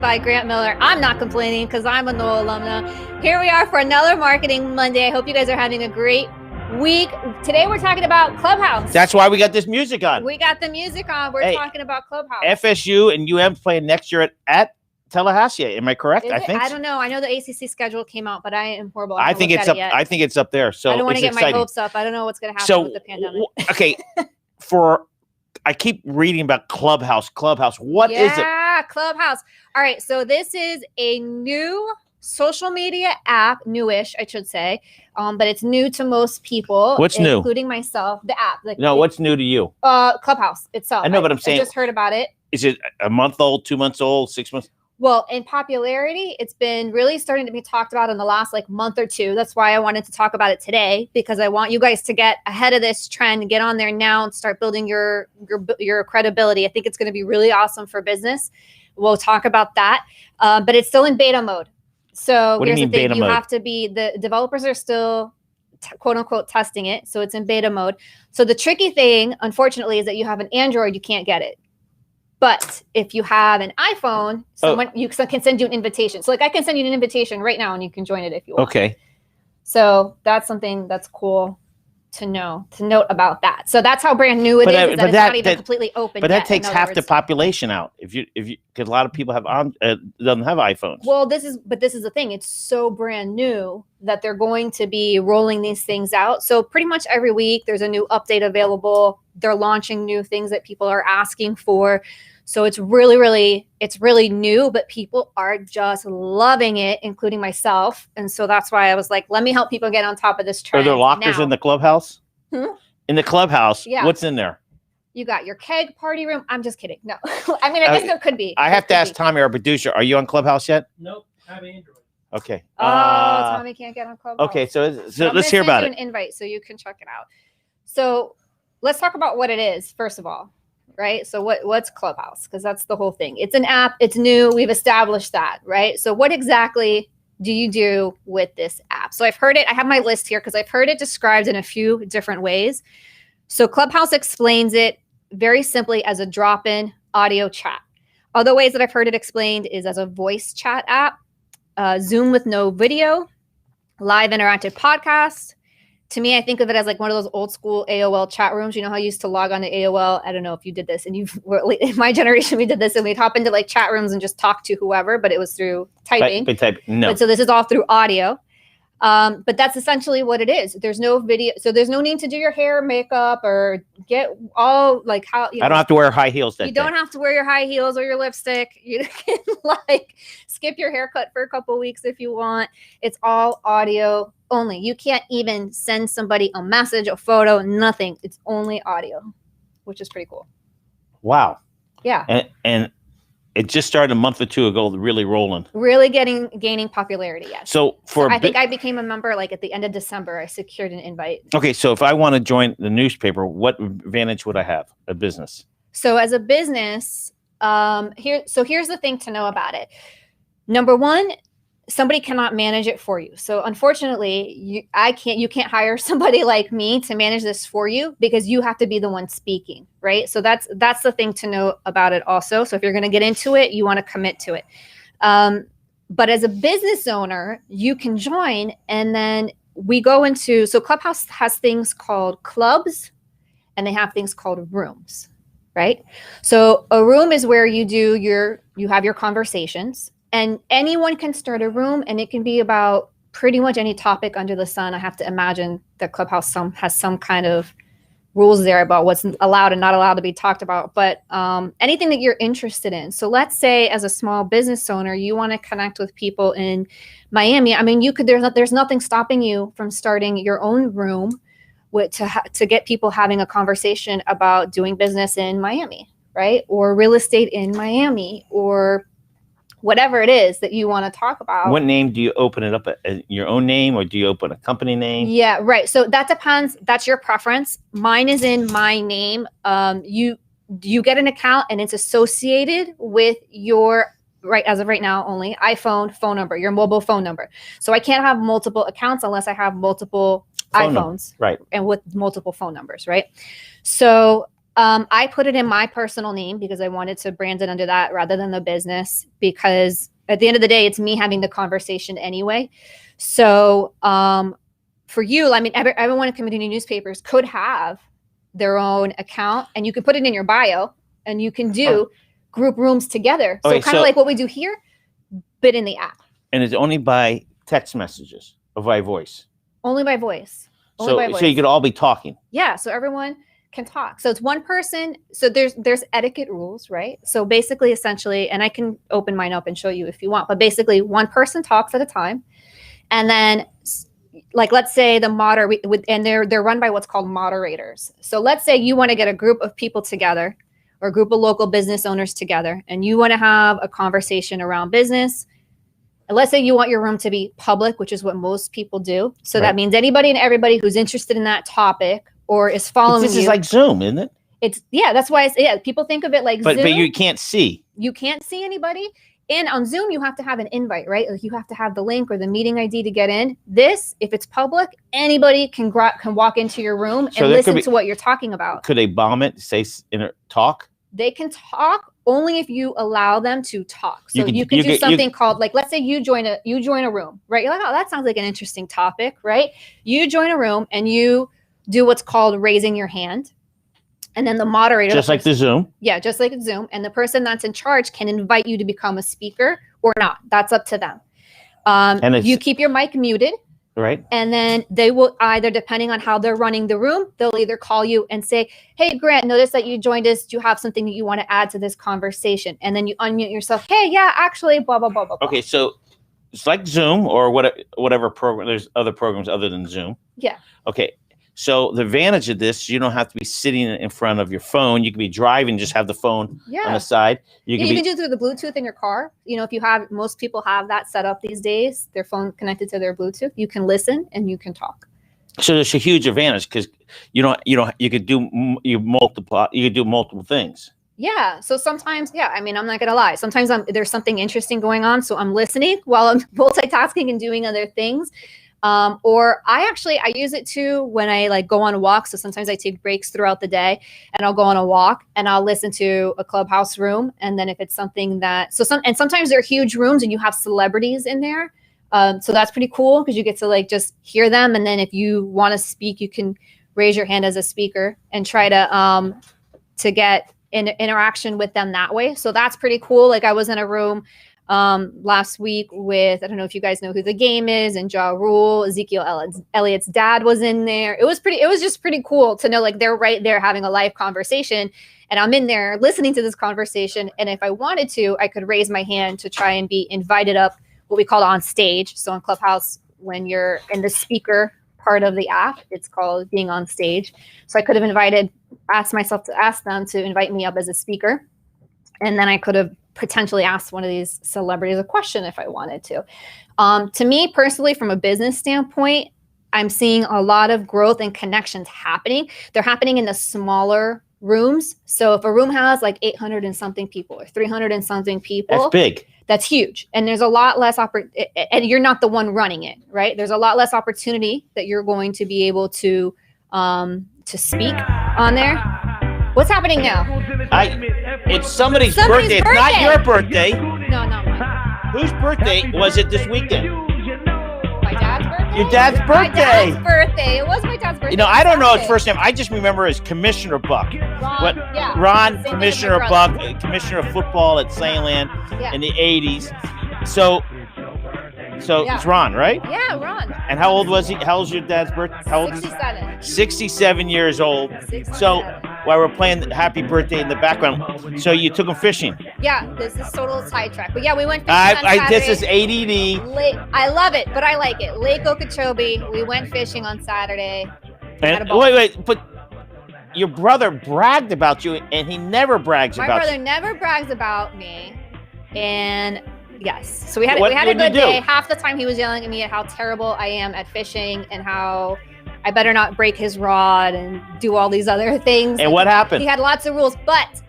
by Grant Miller. I'm not complaining because I'm a Knoll alumna. Here we are for another Marketing Monday. I hope you guys are having a great week. Today we're talking about Clubhouse. That's why we got this music on. We got the music on. We're talking about Clubhouse. FSU and UM playing next year at Tallahassee. Am I correct? I don't know. I know the ACC schedule came out, but I am horrible. I think it's up. I think it's up there. So I don't want to get exciting. my hopes up. I don't know what's going to happen with the pandemic. Okay. I keep reading about Clubhouse. What is it? Yeah, Clubhouse. All right. So this is a new social media app, newish, I should say. But it's new to most people. What's new? Including myself, the app. What's new to you? Clubhouse itself. I know, but I'm saying. I just heard about it. Is it a month old, 2 months old, 6 months? Well, in popularity, it's been really starting to be talked about in the last month or two. That's why I wanted to talk about it today, because I want you guys to get ahead of this trend, get on there now and start building your credibility. I think it's going to be really awesome for business. We'll talk about that, but it's still in beta mode. So here's the thing: you have to be the developers are still quote unquote testing it, so it's in beta mode. So the tricky thing, unfortunately, is that you have an Android, you can't get it. But if you have an iPhone, you can send you an invitation. So I can send you an invitation right now and you can join it if you want. Okay. So that's something that's cool to note about that. So that's how brand new it is. That it's not even completely open. But that takes half the population out. If you because a lot of people doesn't have iPhones. Well, this is the thing. It's so brand new that they're going to be rolling these things out. So pretty much every week there's a new update available. They're launching new things that people are asking for. So it's really new, but people are just loving it, including myself. And so that's why I was like, let me help people get on top of this trend. Are there lockers in the Clubhouse? In the Clubhouse? Yeah. What's in there? You got your keg party room. I'm just kidding. No. I mean, I guess there could be. I have to ask Tommy, our producer, are you on Clubhouse yet? Nope. I have Android. Okay. Tommy can't get on Clubhouse. Okay, so let's hear about it. An invite so you can check it out. So let's talk about what it is, first of all. Right. So what's Clubhouse? Because that's the whole thing. It's an app. It's new. We've established that. Right. So what exactly do you do with this app? So I've heard it. I have my list here because I've heard it described in a few different ways. So Clubhouse explains it very simply as a drop-in audio chat. Other ways that I've heard it explained is as a voice chat app, Zoom with no video, live interactive podcast. To me, I think of it as one of those old school AOL chat rooms. You know how you used to log on to AOL? I don't know if you did this. And in my generation, we did this and we'd hop into chat rooms and just talk to whoever, but it was through typing. No. But so this is all through audio. But that's essentially what it is. There's no video. So there's no need to do your hair, makeup, or get all how. I don't have to wear high heels that day. You don't have to wear your high heels or your lipstick. You can skip your haircut for a couple weeks if you want. It's all audio only. You can't even send somebody a message, a photo, nothing. It's only audio, which is pretty cool. Wow. Yeah. And it just started a month or two ago, really rolling. Really gaining popularity, yes. So I think I became a member at the end of December. I secured an invite. Okay, so if I want to join the newspaper, what advantage would I have? A business. So as a business, here's the thing to know about it. Number one, somebody cannot manage it for you. So unfortunately, you can't hire somebody like me to manage this for you because you have to be the one speaking, right? So that's the thing to know about it also. So if you're going to get into it, you want to commit to it. But as a business owner, you can join and then we go into, so Clubhouse has things called clubs and they have things called rooms, right? So a room is where you have your conversations. And anyone can start a room and it can be about pretty much any topic under the sun. I have to imagine that Clubhouse has some kind of rules there about what's allowed and not allowed to be talked about, but anything that you're interested in. So let's say as a small business owner, you want to connect with people in Miami. I mean, there's nothing stopping you from starting your own room to get people having a conversation about doing business in Miami, right? Or real estate in Miami, or whatever it is that you want to talk about. What name do you open it up at? Your own name, or do you open a company name? Yeah, right. So that depends. That's your preference. Mine is in my name. You get an account and it's associated with your, right, as of right now, only iPhone phone number, your mobile phone number. So I can't have multiple accounts unless I have multiple iPhones, right, and with multiple phone numbers, right? So I put it in my personal name because I wanted to brand it under that rather than the business, because at the end of the day, it's me having the conversation anyway. So for you, I mean, everyone in community newspapers could have their own account, and you can put it in your bio, and you can do group rooms together. So kind of like what we do here, but in the app. And it's only by text messages or by voice? Only by voice. So you could all be talking. Yeah, so everyone can talk. So it's one person. So there's etiquette rules, right? So basically, essentially, and I can open mine up and show you if you want, but basically one person talks at a time. And then like, let's say the and they're run by what's called moderators. So let's say you want to get a group of people together or a group of local business owners together, and you want to have a conversation around business. And let's say you want your room to be public, which is what most people do. So that means anybody and everybody who's interested in that topic or is following this is like Zoom, isn't it? That's why people think of it like Zoom. But you can't see. You can't see anybody. And on Zoom, you have to have an invite, right? Like you have to have the link or the meeting ID to get in. This, if it's public, anybody can walk into your room and listen to what you're talking about. Could they bomb it, talk? They can talk only if you allow them to talk. So you can do something called, like, let's say you join a room, right? You're like, oh, that sounds like an interesting topic, right? You join a room and you do what's called raising your hand. And then the moderator. Just like the Zoom. Yeah, just like a Zoom. And the person that's in charge can invite you to become a speaker or not. That's up to them. And you keep your mic muted. Right. And then they will either, depending on how they're running the room, they'll either call you and say, hey, Grant, notice that you joined us. Do you have something that you want to add to this conversation? And then you unmute yourself. Hey, yeah, actually, blah, blah, blah, blah. Okay, so it's like Zoom or whatever program. There's other programs other than Zoom. Yeah. Okay. So the advantage of this, you don't have to be sitting in front of your phone. You can be driving, just have the phone on the side. You can do through the Bluetooth in your car. You know, most people have that set up these days, their phone connected to their Bluetooth. You can listen and you can talk. So there's a huge advantage because you could do multiple things. Yeah. So sometimes, I mean, I'm not going to lie. Sometimes there's something interesting going on. So I'm listening while I'm multitasking and doing other things. Or I use it too when I like go on a walk. So sometimes I take breaks throughout the day and I'll go on a walk and I'll listen to a Clubhouse room. And then if it's something that, sometimes they're huge rooms and you have celebrities in there. So that's pretty cool because you get to like just hear them. And then if you want to speak, you can raise your hand as a speaker and try to get interaction with them that way. So that's pretty cool. Like I was in a room last week with, I don't know if you guys know who The Game is, and Ja Rule, Ezekiel Elliott's dad was in there. It was just pretty cool to know like they're right there having a live conversation and I'm in there listening to this conversation. And if I wanted to, I could raise my hand to try and be invited up, what we call on stage. So in Clubhouse, when you're in the speaker part of the app, it's called being on stage. So I could have asked them to invite me up as a speaker. And then I could have potentially ask one of these celebrities a question if I wanted to. To me personally, from a business standpoint, I'm seeing a lot of growth and connections happening. They're happening in the smaller rooms. So if a room has like 800 and something people or 300 and something people, that's big. That's huge. And there's a lot less and you're not the one running it, right? There's a lot less opportunity that you're going to be able to speak on there. What's happening now? It's somebody's birthday. It's not your birthday. No, not mine. Whose birthday was it this weekend? My dad's birthday? Your dad's birthday. My dad's birthday. It was my dad's birthday. You know, I don't know his first name. I just remember as Commissioner Buck. Ron, Commissioner Buck, Commissioner of Football at Sandland in the 80s. So it's Ron, right? Yeah, Ron. And how old was he? How old's your dad's birthday? How old 67. 67 years old. 67. So while we're playing Happy Birthday in the background, so you took him fishing? Yeah, this is total sidetrack. But yeah, we went fishing on Saturday. This is ADD. I love it, but I like it. Lake Okeechobee. We went fishing on Saturday. And wait, but your brother bragged about you, and he never brags about you. My brother never brags about me, and yes. So we had a good day. Half the time he was yelling at me at how terrible I am at fishing and how I better not break his rod and do all these other things. And what happened? He had lots of rules, but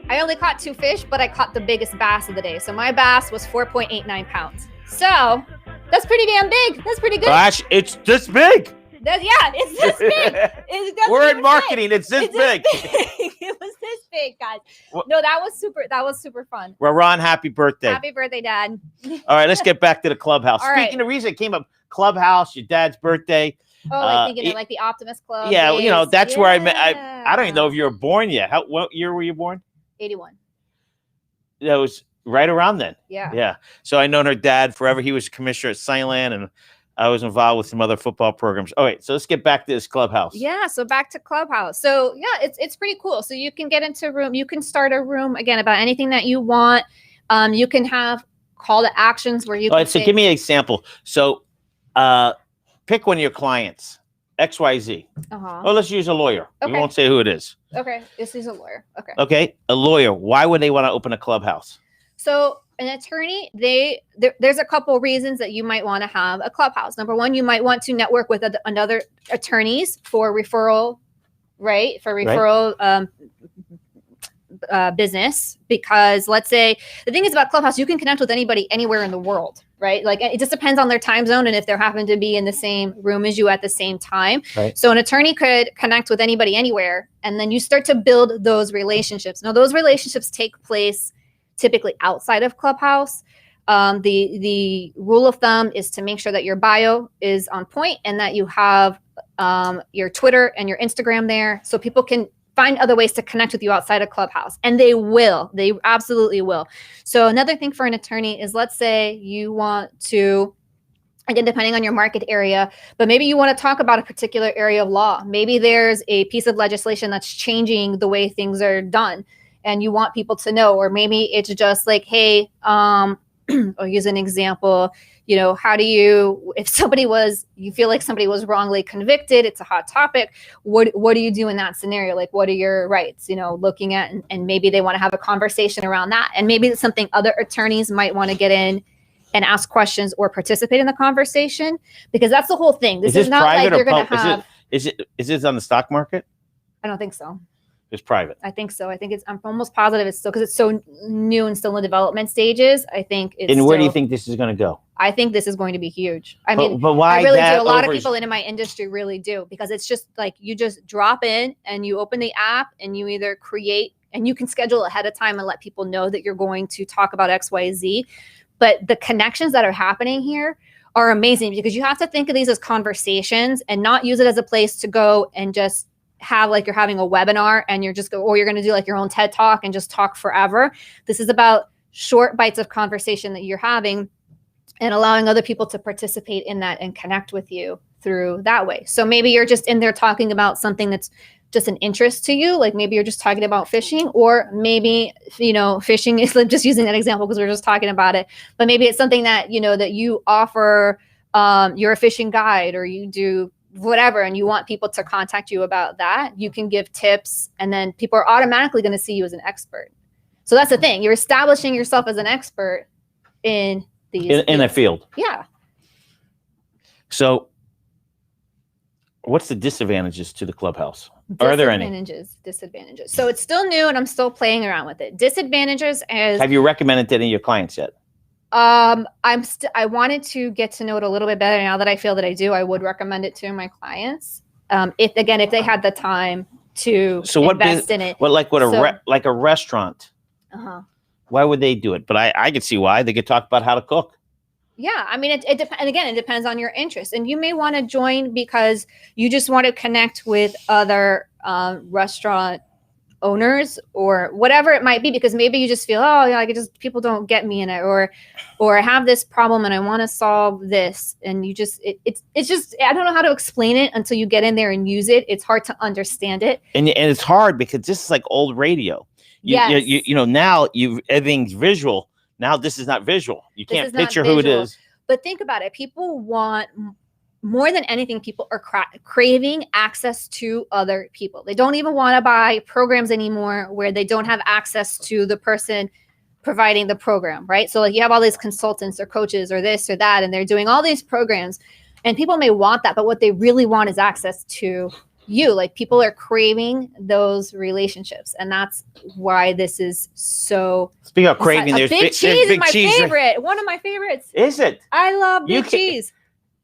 I only caught 2 fish, but I caught the biggest bass of the day. So my bass was 4.89 pounds. So that's pretty damn big. That's pretty good. Gosh, it's this big. It's this big. We're in marketing. It's this big. It was this big, guys. No, that was super fun. Well, Ron, happy birthday. Happy birthday, Dad. All right, let's get back to the clubhouse. All Speaking of reason, it came up clubhouse, your dad's birthday. Oh, like thinking of like the Optimist Club. Yeah, days. That's where I met. I don't even know if you were born yet. What year were you born? 81. That was right around then. Yeah. Yeah. So I known her dad forever. He was commissioner at Signland, and I was involved with some other football programs. All right, so let's get back to this clubhouse. Yeah, so back to clubhouse. So yeah, it's pretty cool. So you can get into a room. You can start a room again about anything that you want. You can have call to actions where you. All right, so give me an example. So, pick one of your clients, XYZ. Well, let's use a lawyer. Okay. We won't say who it is. Okay, this is a lawyer. Okay. Okay, a lawyer. Why would they want to open a clubhouse? So an attorney, there's a couple reasons that you might want to have a clubhouse. Number one, you might want to network with another attorneys for referral, right? For referral business. Because let's say the thing is about clubhouse, you can connect with anybody anywhere in the world, right? Like it just depends on their time zone and if they happen to be in the same room as you at the same time. Right. So an attorney could connect with anybody anywhere, and then you start to build those relationships. Now those relationships take place typically outside of Clubhouse. The rule of thumb is to make sure that your bio is on point and that you have your Twitter and your Instagram there, so people can find other ways to connect with you outside of Clubhouse. And they will. They absolutely will. So another thing for an attorney is, let's say you want to, again, depending on your market area, but maybe you want to talk about a particular area of law. Maybe there's a piece of legislation that's changing the way things are done, and you want people to know. Or maybe it's just like, hey, I'll use an example. How do you, if you feel like somebody was wrongly convicted, it's a hot topic. What do you do in that scenario? Like, what are your rights, looking at, and maybe they want to have a conversation around that. And maybe it's something other attorneys might want to get in and ask questions or participate in the conversation, because that's the whole thing. This is not like you're going to have. Is it on the stock market? I don't think so. It's private. I think so. I'm almost positive it's still, because it's so new and still in the development stages. I think it's. And where do you think this is going to go? I think this is going to be huge. But why? I really do. A lot of people in my industry really do, because it's just like you just drop in and you open the app and you either create, and you can schedule ahead of time and let people know that you're going to talk about XYZ. But the connections that are happening here are amazing, because you have to think of these as conversations and not use it as a place to go and just have like you're having a webinar and you're going to do like your own TED talk and just talk forever. This is about short bites of conversation that you're having and allowing other people to participate in that and connect with you through that way. So maybe you're just in there talking about something that's just an interest to you. Like maybe you're just talking about fishing, or maybe, fishing is just using that example because we're just talking about it, but maybe it's something that, that you offer, you're a fishing guide, or you do whatever, and you want people to contact you about that. You can give tips, and then people are automatically going to see you as an expert. So that's the thing. You're establishing yourself as an expert in these in a field. Yeah. So what's the disadvantages to the clubhouse? Are there any? Disadvantages. So it's still new and I'm still playing around with it. Disadvantages is. Have you recommended it to any of your clients yet? I wanted to get to know it a little bit better. Now that I feel that I do, I would recommend it to my clients. If they had the time to invest in it. Well, like a restaurant. Why would they do it? But I could see why. They could talk about how to cook. Yeah, I mean, it depends on your interest, and you may want to join because you just want to connect with other restaurant owners or whatever it might be, because maybe you just feel, people don't get me in it, or I have this problem and I want to solve this, and you just it's just, I don't know how to explain it until you get in there and use it. It's hard to understand it, and it's hard because this is like old radio. Now everything's visual. Now this is not visual. You can't picture who it is. But think about it. People want, more than anything, people are craving access to other people. They don't even want to buy programs anymore where they don't have access to the person providing the program, right? So like you have all these consultants or coaches or this or that, and they're doing all these programs, and people may want that, but what they really want is access to you. Like people are craving those relationships, and that's why this is so. Speaking of craving, there's Big Cheese is my favorite. One of my favorites. Is it? I love Big Cheese.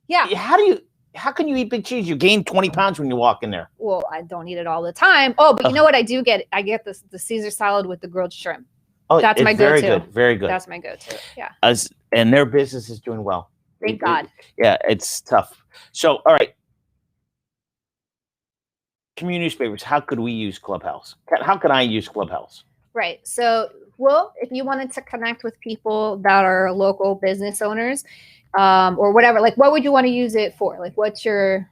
Yeah. How do you? How can you eat big cheese? You gain 20 pounds when you walk in there. Well, I don't eat it all the time. Oh, but you know what I do get? I get the Caesar salad with the grilled shrimp. Oh, that's my go-to. Very good. Very good. That's my go-to. Yeah. And their business is doing well. Thank God. Yeah, it's tough. So, all right. Community newspapers. How could we use Clubhouse? How can I use Clubhouse? Right. So, well, if you wanted to connect with people that are local business owners, or whatever, like, what would you want to use it for? Like, what's your...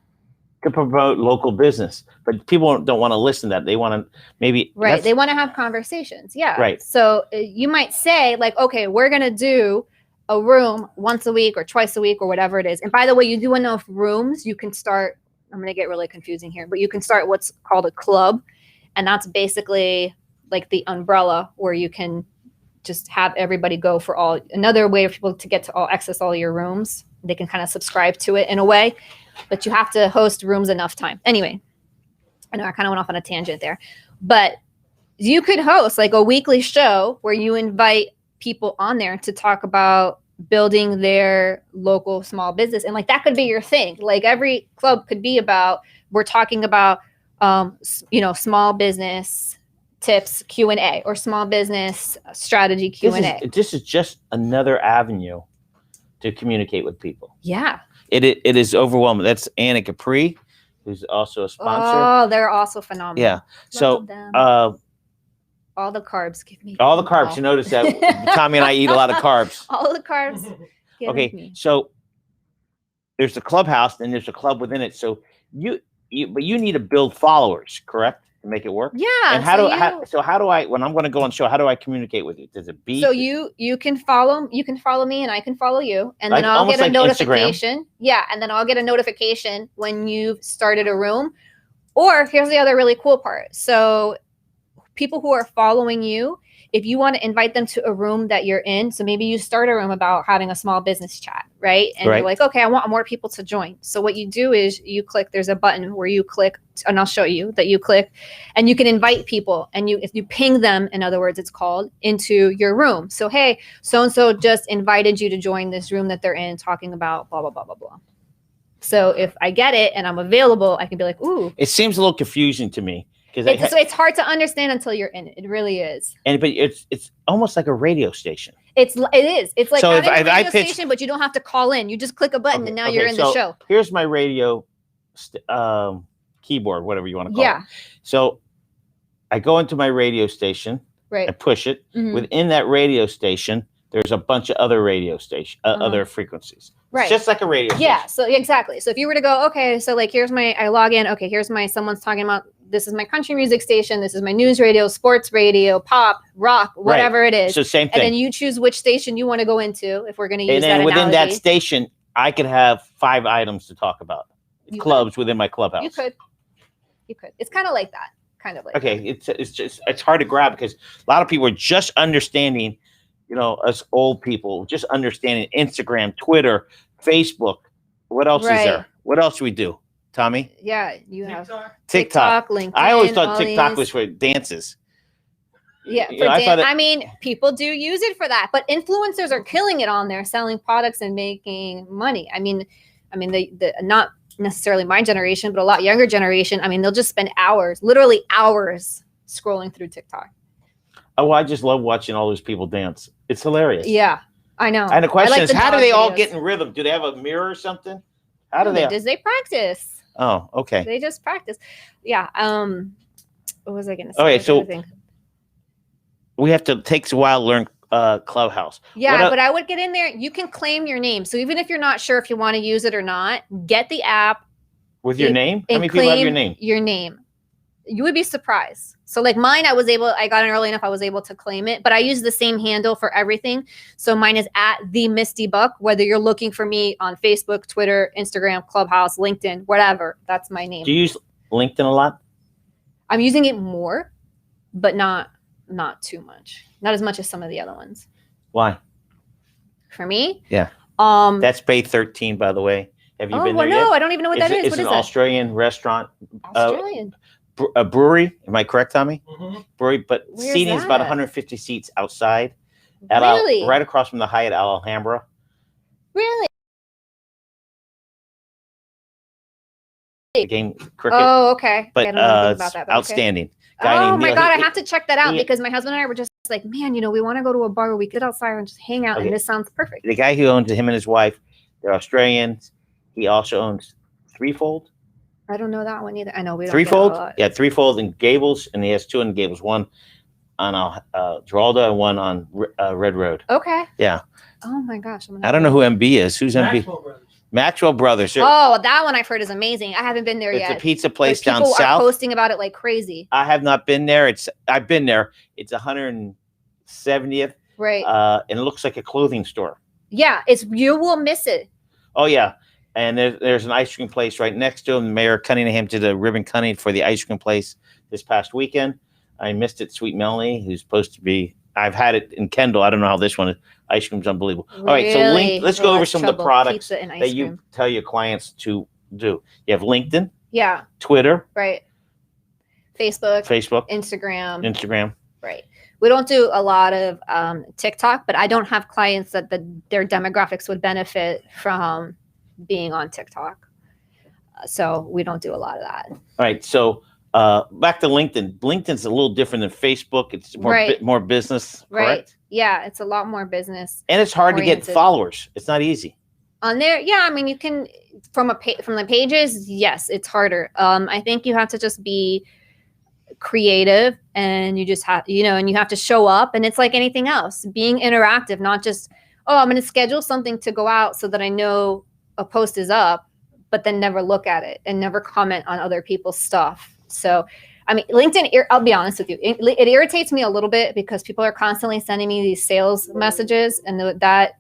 To promote local business, but people don't want to listen to that. They want to maybe... Right. They want to have conversations. Yeah. Right. So you might say, like, okay, we're going to do a room once a week or twice a week or whatever it is. And by the way, you do enough rooms, you can start... I'm going to get really confusing here, but you can start what's called a club. And that's basically like the umbrella where you can just have everybody go for all... Another way for people to get to access all your rooms. They can kind of subscribe to it in a way. But you have to host rooms enough time. Anyway, I know I kind of went off on a tangent there. But you could host like a weekly show where you invite people on there to talk about building their local small business. And like that could be your thing. Like every club could be about, we're talking about, small business tips Q&A or small business strategy Q&A. This is just another avenue to communicate with people. Yeah. It is overwhelming. That's Anna Capri, who's also a sponsor. Oh, they're also phenomenal. Yeah. So, all the carbs give me. All the carbs. You notice that Tommy and I eat a lot of carbs. All the carbs. Okay. Me. So there's the clubhouse, and there's a club within it. So you need to build followers, correct? To make it work. Yeah. And how do I when I'm going to go on show, how do I communicate with you? Does it be so you can follow me and I can follow you, and then I'll get a notification. Instagram. Yeah, and then I'll get a notification when you've started a room. Or here's the other really cool part. So people who are following you, if you want to invite them to a room that you're in, so maybe you start a room about having a small business chat, right? And you're like, okay, I want more people to join. So what you do is you click, there's a button where you click, and I'll show you that you click, and you can invite people, and if you ping them, in other words, it's called, into your room. So, hey, so-and-so just invited you to join this room that they're in talking about blah, blah, blah, blah, blah. So if I get it and I'm available, I can be like, ooh. It seems a little confusing to me. It's hard to understand until you're in it. It really is. But it's almost like a radio station. It is. It's like so having a radio station, but you don't have to call in. You just click a button and now you're in the show. Here's my radio keyboard, whatever you want to call it. So I go into my radio station. Right. I push it. Mm-hmm. Within that radio station, there's a bunch of other radio station, other frequencies. Right. It's just like a radio station. Yeah. So exactly. So if you were to go, okay, so like I log in. Okay, here's someone's talking about. This is my country music station. This is my news radio, sports radio, pop, rock, whatever it is. So same thing. And then you choose which station you want to go into if we're going to use that analogy. And then within that station, I could have 5 items to talk about. Clubs within my clubhouse. You could. It's kind of like that. Okay. It's hard to grab because a lot of people are just understanding, us old people, just understanding Instagram, Twitter, Facebook. What else is there? What else do we do? Tommy? Yeah, you have TikTok, LinkedIn. I always thought TikTok was for dances. Yeah, people do use it for that, but influencers are killing it on there, selling products and making money. I mean, the not necessarily my generation, but a lot younger generation. I mean, they'll just spend literally hours, scrolling through TikTok. Oh, I just love watching all those people dance. It's hilarious. Yeah, I know. And the question is, how do they all get in rhythm? Do they have a mirror or something? How do they? They practice. Oh, okay. They just practice. Yeah. What was I going to say? Okay, so we have to take a while to learn Clubhouse. Yeah, but I would get in there. You can claim your name. So even if you're not sure if you want to use it or not, get the app. With your name? How many people have your name? Your name. You would be surprised. So like mine, I got in early enough, I was able to claim it, but I use the same handle for everything. So mine is @the_Misty_Buck, whether you're looking for me on Facebook, Twitter, Instagram, Clubhouse, LinkedIn, whatever. That's my name. Do you use LinkedIn a lot? I'm using it more, but not too much. Not as much as some of the other ones. Why? For me? Yeah. That's Bay 13, by the way. Have you been there yet? No, I don't even know what that is. It's an Australian restaurant. Australian. A brewery. Am I correct, Tommy? Mm-hmm. Brewery, but seating is about 150 seats outside. Really? Right across from the Hyatt Alhambra. Really? The game cricket. Oh, okay. But I don't know anything about that, but outstanding. Okay. Oh my Neil, God, I have to check that out because my husband and I were just like, man, we want to go to a bar where we could sit outside and just hang out, and this sounds perfect. The guy who owns it, him and his wife, they're Australians. He also owns Threefold. I don't know that one either. I know we don't. Threefold? Yeah, Threefold in Gables, and he has two in Gables. One on Giralda and one on Red Road. Okay. Yeah. Oh my gosh. I don't know who MB is. Who's MB? Maxwell Brothers. Oh, that one I've heard is amazing. I haven't been there yet. It's a pizza place down south. People are posting about it like crazy. I have not been there. I've been there. It's 170th. Right. And it looks like a clothing store. Yeah, you will miss it. Oh yeah. And there's an ice cream place right next to him. Mayor Cunningham did a ribbon cutting for the ice cream place this past weekend. I missed it. Sweet Melanie, who's supposed to be. I've had it in Kendall. I don't know how this one is. Ice cream's unbelievable. Really? All right, so let's go over some of the products that you tell your clients to do. You have LinkedIn. Yeah. Twitter. Right. Facebook. Instagram. Right. We don't do a lot of TikTok, but I don't have clients that their demographics would benefit from being on TikTok. So we don't do a lot of that. All right. So back to LinkedIn. LinkedIn's a little different than Facebook. It's more business, correct? Right. Yeah, it's a lot more business. And it's hard to get followers. It's not easy. On there, yeah, I mean, you can from the pages, yes, it's harder. I think you have to just be creative, and you just have, and you have to show up, and it's like anything else, being interactive, not just, I'm going to schedule something to go out so that I know a post is up, but then never look at it and never comment on other people's stuff. So, I mean, LinkedIn, I'll be honest with you, it irritates me a little bit because people are constantly sending me these sales messages, and that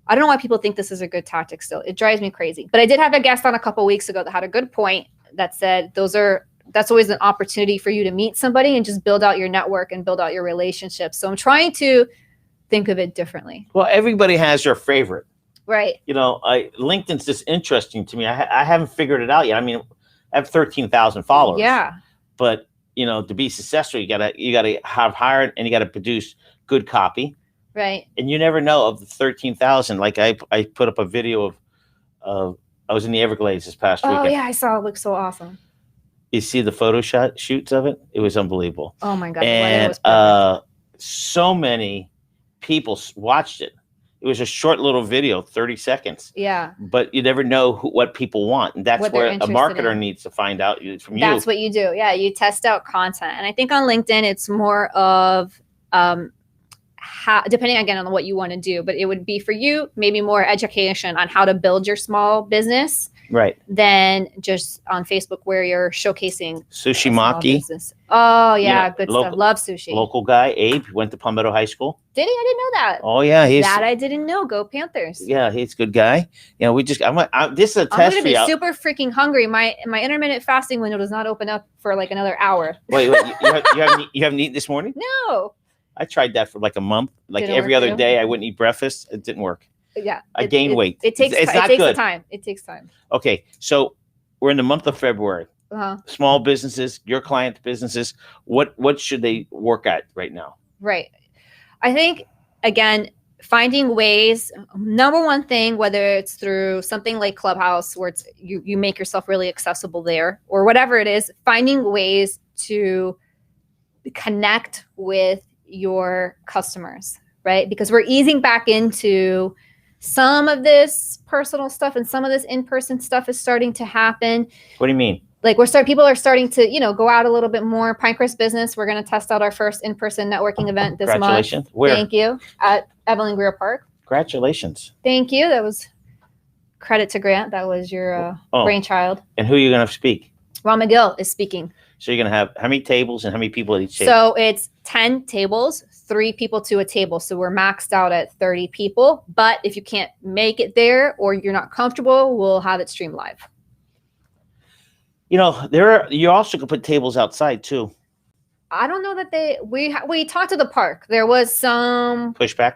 I don't know why people think this is a good tactic still. It drives me crazy. But I did have a guest on a couple of weeks ago that had a good point that said that's always an opportunity for you to meet somebody and just build out your network and build out your relationships. So I'm trying to think of it differently. Well, everybody has their favorite. Right. LinkedIn's just interesting to me. I haven't figured it out yet. I mean, I have 13,000 followers. Yeah. But, to be successful, you gotta have hired, and you gotta produce good copy. Right. And you never know of the 13,000. Like I put up a video of I was in the Everglades this past weekend. Oh yeah, I saw it. Looked so awesome. You see the photo shoots of it? It was unbelievable. Oh my God. And so many people watched it. It was a short little video, 30 seconds. Yeah. But you never know what people want. And that's where a marketer needs to find out from you. That's what you do. Yeah. You test out content. And I think on LinkedIn, it's more of depending again on what you want to do, but it would be for you, maybe more education on how to build your small business. Right. Than just on Facebook where you're showcasing Sushi Maki. Oh yeah, good stuff. Love sushi. Local guy, Abe, went to Palmetto High School. Did he? I didn't know that. Oh yeah, that I didn't know. Go Panthers. Yeah, he's a good guy. This is a test. I'm gonna be super freaking hungry. My intermittent fasting window does not open up for like another hour. Wait, you haven't eaten this morning? No. I tried that for like a month. Like every other day, I wouldn't eat breakfast. It didn't work. Yeah, I gained weight. It takes time. It takes time. Okay, so we're in the month of February. Uh-huh. Small businesses, your client businesses, what should they work at right now? Right. I think again, finding ways. Number one thing, whether it's through something like Clubhouse, where it's you make yourself really accessible there, or whatever it is, finding ways to connect with your customers, right? Because we're easing back into some of this personal stuff, and some of this in-person stuff is starting to happen. What do you mean? Like people are starting to, go out a little bit more. Pinecrest Business, we're going to test out our first in-person networking event this month. Congratulations. Where? Thank you. At Evelyn Greer Park. Congratulations. Thank you. That was credit to Grant. That was your brainchild. And who are you going to speak? Ron McGill is speaking. So you're going to have how many tables and how many people at each table? So it's 10 tables, 3 people to a table. So we're maxed out at 30 people. But if you can't make it there or you're not comfortable, we'll have it streamed live. You also can put tables outside too. I don't know that we talked to the park. There was some pushback.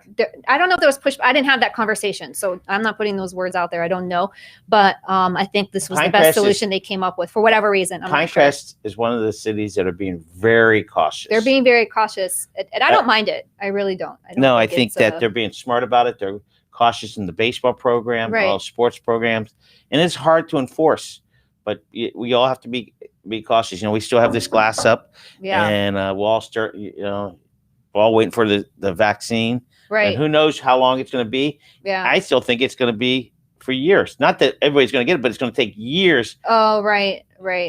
I don't know if there was pushback. I didn't have that conversation, so I'm not putting those words out there. I don't know, but I think this was the best solution they came up with for whatever reason. Pinecrest is one of the cities that are being very cautious. They're being very cautious, and I don't mind it. I really don't. I think that they're being smart about it. They're cautious in the baseball program, all sports programs, and it's hard to enforce. but we all have to be cautious. We still have this glass up, and we'll all start. We're all waiting for the vaccine, right? And who knows how long it's going to be? Yeah, I still think it's going to be for years. Not that everybody's going to get it, but it's going to take years. Oh, right.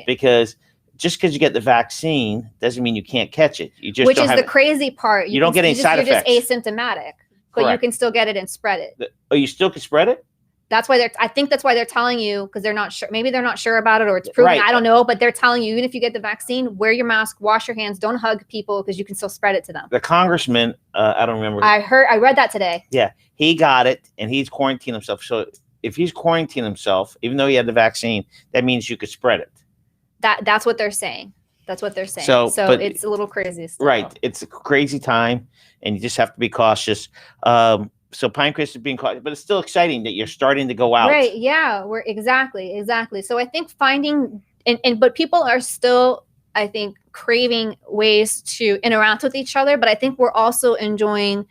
Because just because you get the vaccine doesn't mean you can't catch it. You just which is the crazy part. You don't get any side effects. You're just asymptomatic, but you can still get it and spread it. Oh, you still can spread it? That's why I think that's why they're telling you, because they're not sure. Maybe they're not sure about it, or it's proven. Right. I don't know, but they're telling you, even if you get the vaccine, wear your mask, wash your hands, don't hug people, because you can still spread it to them. The congressman, I don't remember. I read that today. Yeah, he got it, and he's quarantined himself. So if he's quarantined himself, even though he had the vaccine, that means you could spread it. That's what they're saying. That's what they're saying. So it's a little crazy still. Right. It's a crazy time, and you just have to be cautious. So Pinecrest is being cautious, but it's still exciting that you're starting to go out. Right. Yeah. We're exactly. So I think finding but people are still, I think, craving ways to interact with each other. But I think we're also enjoying.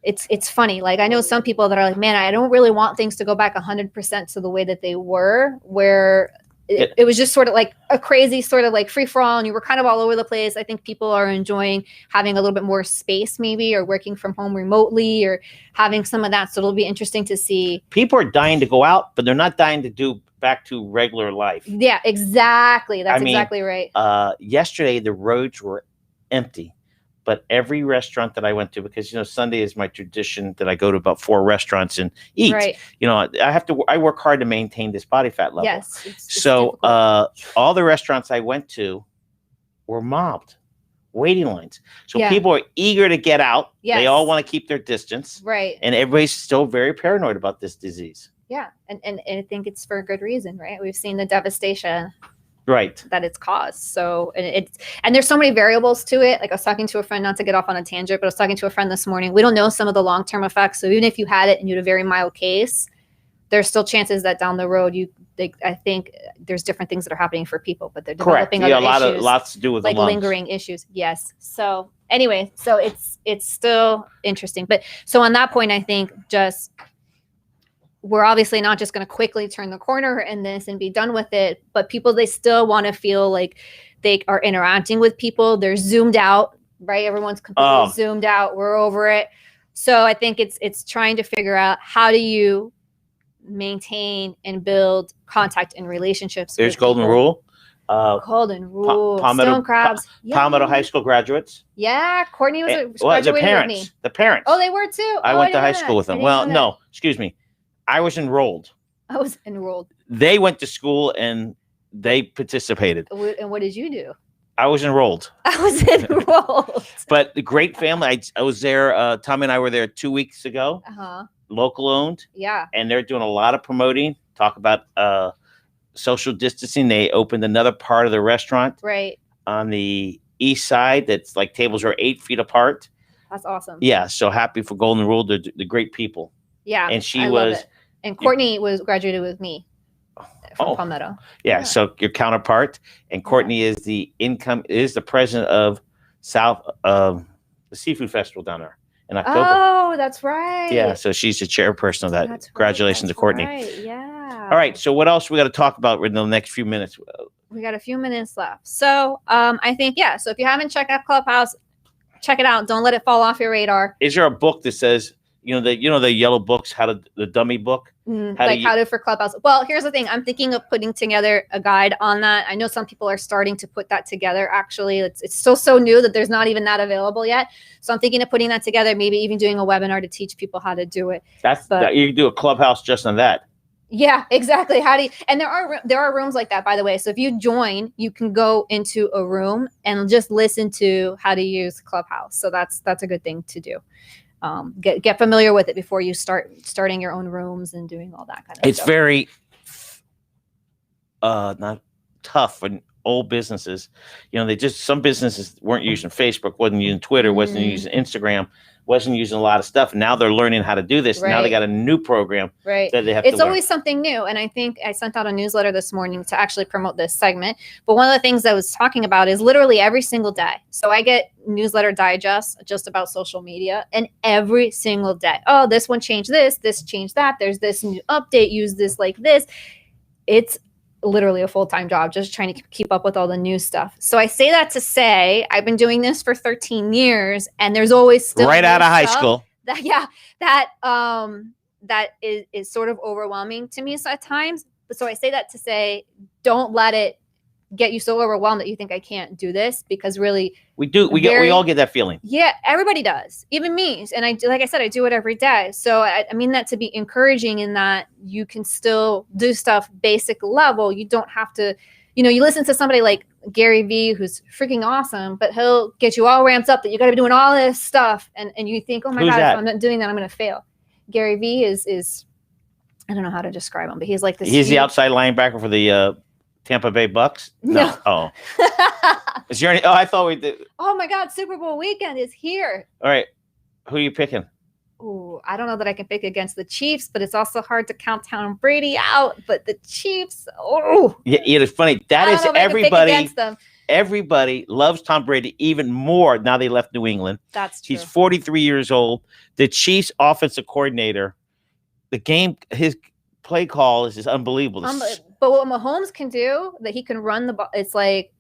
It's funny. Like, I know some people that are like, man, I don't really want things to go back 100% to the way that they were, where it was just sort of like a crazy sort of like free for all, and you were kind of all over the place. I think people are enjoying having a little bit more space, maybe, or working from home remotely, or having some of that. So it'll be interesting to see. People are dying to go out, but they're not dying to do back to regular life. Yeah, exactly. That's exactly right. Yesterday, the roads were empty. But every restaurant that I went to, because Sunday is my tradition that I go to about 4 restaurants and eat. Right. I work hard to maintain this body fat level. Yes. So all the restaurants I went to were mobbed, waiting lines. So people are eager to get out. Yes. They all want to keep their distance. Right. And everybody's still very paranoid about this disease. Yeah, and I think it's for a good reason, right? We've seen the devastation. Right. That it's caused. So, and there's so many variables to it. Like, I was talking to a friend, not to get off on a tangent, but I was talking to a friend this morning. We don't know some of the long-term effects. So even if you had it and you had a very mild case, there's still chances that down the road, I think there's different things that are happening for people, but they're developing other issues. Lots to do with like the lungs. Lingering issues. Yes. So anyway, so it's still interesting. But so on that point, I think we're obviously not just going to quickly turn the corner in this and be done with it, but people, they still want to feel like they are interacting with people. They're zoomed out, right? Everyone's completely zoomed out. We're over it. So I think it's trying to figure out, how do you maintain and build contact and relationships? There's golden rule. Golden rule. Stone crabs. Palmetto High School graduates. Yeah, Courtney was graduated with me. The parents. Oh, they were too. I went to high school with them. Well, no, excuse me. I was enrolled. They went to school and they participated. And what did you do? I was enrolled. But the great family. I was there. Tommy and I were there 2 weeks ago. Local owned. Yeah. And they're doing a lot of promoting. Talk about social distancing. They opened another part of the restaurant. Right. On the east side. That's like tables are 8 feet apart. That's awesome. Yeah. So happy for Golden Rule. They're great people. Yeah. And she was. And Courtney was graduated with me from Palmetto. Yeah, so your counterpart, and Courtney is the president of the Seafood Festival down there in October. Oh, that's right. Yeah, so she's the chairperson of that. Congratulations to Courtney. Right. Yeah. All right, so what else we got to talk about in the next few minutes? We got a few minutes left. So I think, so if you haven't checked out Clubhouse, check it out. Don't let it fall off your radar. Is there a book that says, the yellow books, the dummy book, how to for Clubhouse? Well, here's the thing. I'm thinking of putting together a guide on that. I know some people are starting to put that together. Actually, it's still so new that there's not even that available yet. So I'm thinking of putting that together. Maybe even doing a webinar to teach people how to do it. You can do a Clubhouse just on that. Yeah, exactly. And there are rooms like that, by the way. So if you join, you can go into a room and just listen to how to use Clubhouse. So that's a good thing to do. Get familiar with it before you starting your own rooms and doing all that kind of stuff. It's very not tough for old businesses. Some businesses weren't using Facebook, wasn't using Twitter, wasn't using Instagram, wasn't using a lot of stuff. Now they're learning how to do this. Right. Now they got a new program that they have to learn. It's always something new. And I think I sent out a newsletter this morning to actually promote this segment. But one of the things I was talking about is literally every single day. So I get newsletter digests just about social media, and every single day, this one changed this changed that. There's this new update, use this like this. It's literally a full-time job, just trying to keep up with all the new stuff. So I say that to say I've been doing this for 13 years, and there's always still right out of high school. That is sort of overwhelming to me at times. So I say that to say, don't let it get you so overwhelmed that you think I can't do this, because really we all get that feeling. Yeah, everybody does, even me. And like I said, I do it every day. So I mean that to be encouraging, in that you can still do stuff basic level. You don't have to, you listen to somebody like Gary Vee, who's freaking awesome, but he'll get you all ramped up that you got to be doing all this stuff. And you think, oh my God, if I'm not doing that, I'm going to fail. Gary Vee is I don't know how to describe him, but he's like this. He's the outside linebacker for the Tampa Bay Bucks? No. Oh. Is there any? Oh, I thought we did. Oh my God, Super Bowl weekend is here. All right. Who are you picking? Ooh, I don't know that I can pick against the Chiefs, but it's also hard to count Tom Brady out. But the Chiefs, Yeah, it's funny. That is everybody. Everybody loves Tom Brady even more now they left New England. That's true. He's 43 years old. The Chiefs offensive coordinator, his play call is unbelievable. But what Mahomes can do, that he can run the ball, it's like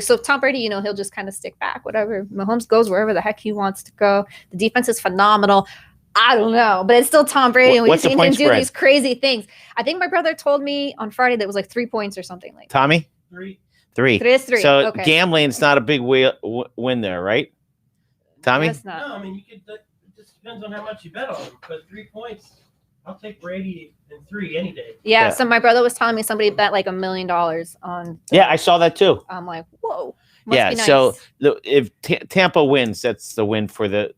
so Tom Brady, he'll just kind of stick back, whatever. Mahomes goes wherever the heck he wants to go. The defense is phenomenal. I don't know, but it's still Tom Brady, and we've seen him do these crazy things. I think my brother told me on Friday that it was like 3 points or something like. Tommy? 3. 3. It is 3. So okay. Gambling's not a big win there, right? Tommy? No, I mean it just depends on how much you bet on him. But 3 points, I'll take Brady in 3 any day. Yeah. So my brother was telling me somebody bet like $1 million on. Yeah, I saw that too. I'm like, whoa. Yeah. Nice. So if Tampa wins, that's the win for the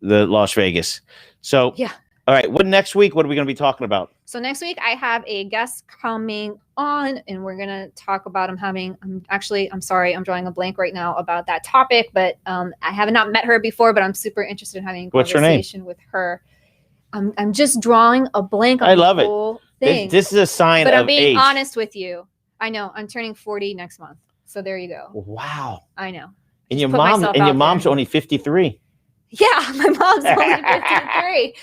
Las Vegas. So yeah. All right. Next week? What are we going to be talking about? So next week I have a guest coming on, and we're going to talk about I'm sorry, I'm drawing a blank right now about that topic, but I have not met her before, but I'm super interested in having a conversation with her. I'm just drawing a blank on the whole thing. This is a sign but of I'm being age. honest with you. I know. I'm turning 40 next month. So there you go. Wow. I know. And your mom's only 53. Yeah, my mom's only 53.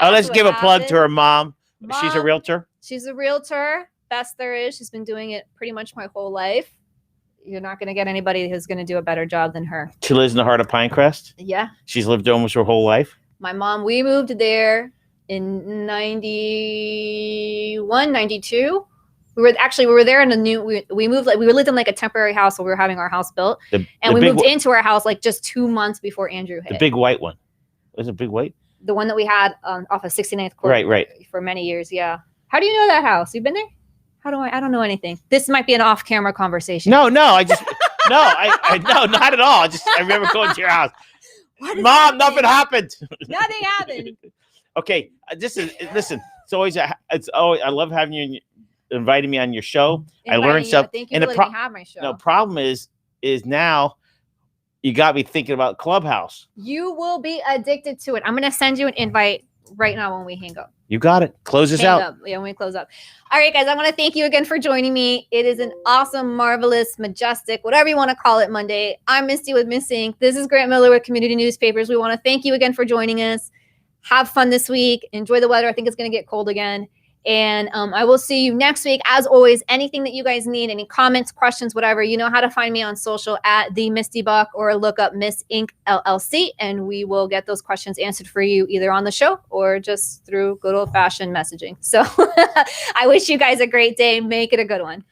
Let's give a plug to her mom. She's a realtor. She's a realtor. Best there is. She's been doing it pretty much my whole life. You're not going to get anybody who's going to do a better job than her. She lives in the heart of Pinecrest? Yeah. She's lived there almost her whole life? My mom, we moved there in 91, 92. We were there in we moved, we lived in like a temporary house while we were having our house built. We moved into our house like just 2 months before Andrew hit. The big white one. Was it big white? The one that we had off of 69th Court. Right. For many years, yeah. How do you know that house? You've been there? I don't know anything. This might be an off-camera conversation. No, I just no, not at all. I remember going to your house. Mom, nothing happened. Nothing happened. Okay, listen. It's always I love having you inviting me on your show. I learned stuff. Thank you for letting me have my show. No problem is now you got me thinking about Clubhouse. You will be addicted to it. I'm going to send you an invite right now when we hang up. You got it. Close us out. Yeah, when we close up. All right, guys, I want to thank you again for joining me. It is an awesome, marvelous, majestic, whatever you want to call it, Monday. I'm Misty with Miss Inc. This is Grant Miller with Community Newspapers. We want to thank you again for joining us. Have fun this week. Enjoy the weather. I think it's going to get cold again. And I will see you next week. As always, anything that you guys need, any comments, questions, whatever, you know how to find me on social at the Misty Buck, or look up Miss Inc. LLC, and we will get those questions answered for you either on the show or just through good old fashioned messaging. So I wish you guys a great day. Make it a good one.